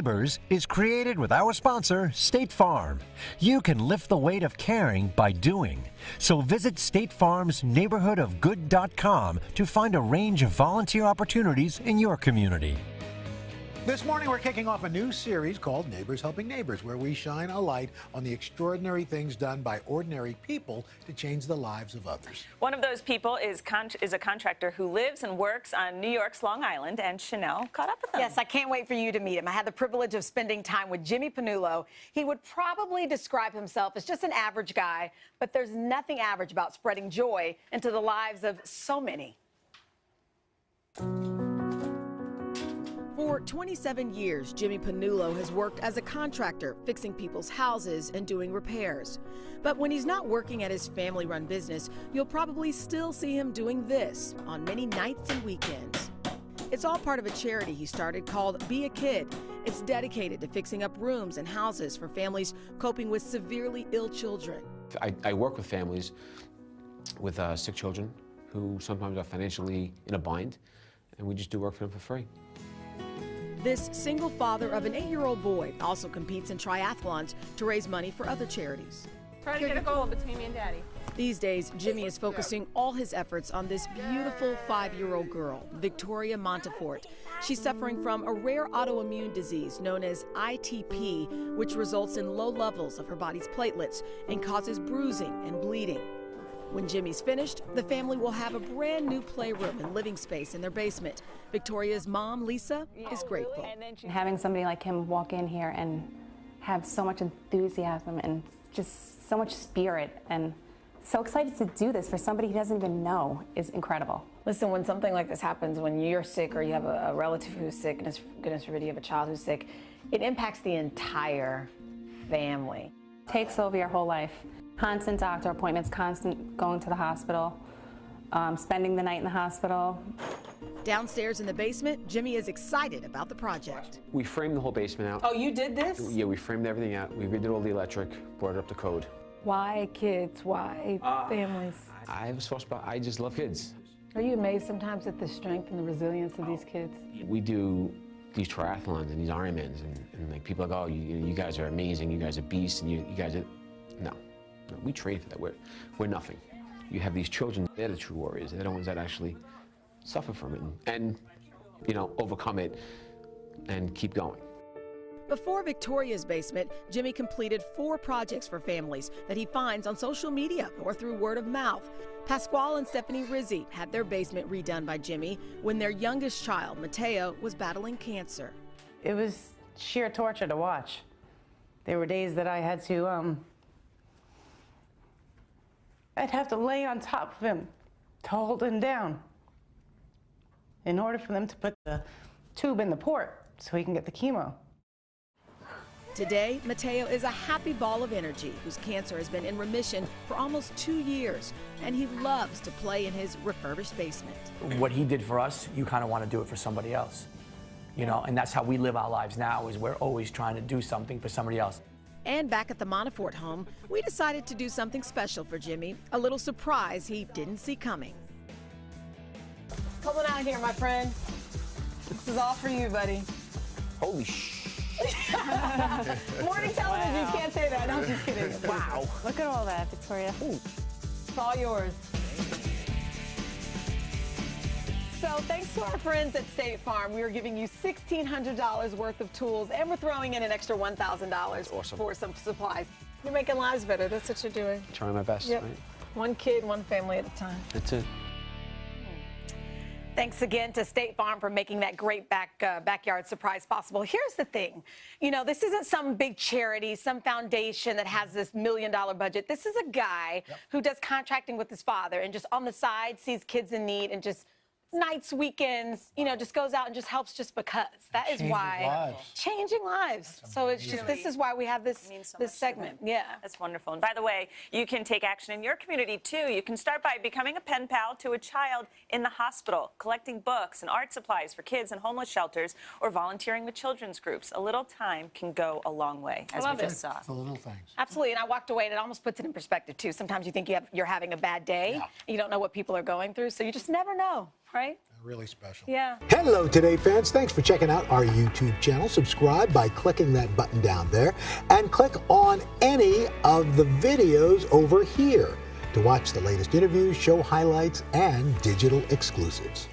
Neighbors is created with our sponsor, State Farm. You can lift the weight of caring by doing. So visit State Farm's neighborhoodofgood.com to find a range of volunteer opportunities in your community. This morning, we're kicking off a new series called Neighbors Helping Neighbors, where we shine a light on the extraordinary things done by ordinary people to change the lives of others. One of those people is a contractor who lives and works on New York's Long Island, and Chanel caught up with him. Yes, I can't wait for you to meet him. I had the privilege of spending time with Jimmy Panulo. He would probably describe himself as just an average guy, but there's nothing average about spreading joy into the lives of so many. For 27 years, Jimmy Panulo has worked as a contractor, fixing people's houses and doing repairs. But when he's not working at his family-run business, you'll probably still see him doing this on many nights and weekends. It's all part of a charity he started called Be a Kid. It's dedicated to fixing up rooms and houses for families coping with severely ill children. I work with families with sick children who sometimes are financially in a bind, and we just do work for them for free. This single father of an 8-year-old boy also competes in triathlons to raise money for other charities. Try to get a goal between me and Daddy. These days, Jimmy is focusing all his efforts on this beautiful 5-year-old girl, Victoria Montefort. She's suffering from a rare autoimmune disease known as ITP, which results in low levels of her body's platelets and causes bruising and bleeding. When Jimmy's finished, the family will have a brand new playroom and living space in their basement. Victoria's mom, Lisa, is grateful. Having somebody like him walk in here and have so much enthusiasm and just so much spirit and so excited to do this for somebody he doesn't even know is incredible. Listen, when something like this happens, when you're sick or you have a relative who's sick, and goodness forbid you have a child who's sick, it impacts the entire family. It takes over your whole life. Constant doctor appointments, constant going to the hospital, spending the night in the hospital. Downstairs in the basement, Jimmy is excited about the project. We framed the whole basement out. Oh, you did this? Yeah, we framed everything out. We redid all the electric, brought it up to code. Why kids? Why families? I have a soft spot. I just love kids. Are you amazed sometimes at the strength and the resilience of these kids? We do these triathlons and these Ironmans, and like people are like, oh, you guys are amazing. You guys are beasts, and you guys are no. No, we train for that. We're nothing. You have these children, they're the true warriors. They're the ones that actually suffer from it and you know, overcome it and keep going. Before Victoria's basement, Jimmy completed 4 projects for families that he finds on social media or through word of mouth. Pasquale and Stephanie Rizzi had their basement redone by Jimmy when their youngest child, Mateo, was battling cancer. It was sheer torture to watch. There were days that I had to I'd have to lay on top of him to hold him down in order for them to put the tube in the port so he can get the chemo. Today, Mateo is a happy ball of energy whose cancer has been in remission for almost 2 years, and he loves to play in his refurbished basement. What he did for us, you kind of want to do it for somebody else, you know, and that's how we live our lives now, is we're always trying to do something for somebody else. And back at the Montefort home, we decided to do something special for Jimmy, a little surprise he didn't see coming. Come on out here, my friend. This is all for you, buddy. Holy sh! Morning television, you can't say that. No, I'm just kidding. Wow! Look at all that, Victoria. Ooh. It's all yours. So thanks to our friends at State Farm, we are giving you $1,600 worth of tools, and we're throwing in an extra $1,000 awesome. for some supplies. You're making lives better. That's what you're doing. Trying my best, Yep. right? One kid, one family at a time. That's it. Thanks again to State Farm for making that great backyard surprise possible. Here's the thing. You know, this isn't some big charity, some foundation that has this $1 million budget. This is a guy who does contracting with his father and just on the side sees kids in need and just nights, weekends, you know, just goes out and just helps just because. That is why. Changing lives. So it's just, this is why we have this this segment. Yeah. That's wonderful. And by the way, you can take action in your community too. You can start by becoming a pen pal to a child in the hospital, collecting books and art supplies for kids in homeless shelters, or volunteering with children's groups. A little time can go a long way, as we just saw. The little things. Absolutely. And I walked away and it almost puts it in perspective too. Sometimes you think you're having a bad day. And you don't know what people are going through. So you just never know. right? Really special. Yeah. Hello, Today fans. Thanks for checking out our YouTube channel. Subscribe by clicking that button down there and click on any of the videos over here to watch the latest interviews, show highlights, and digital exclusives.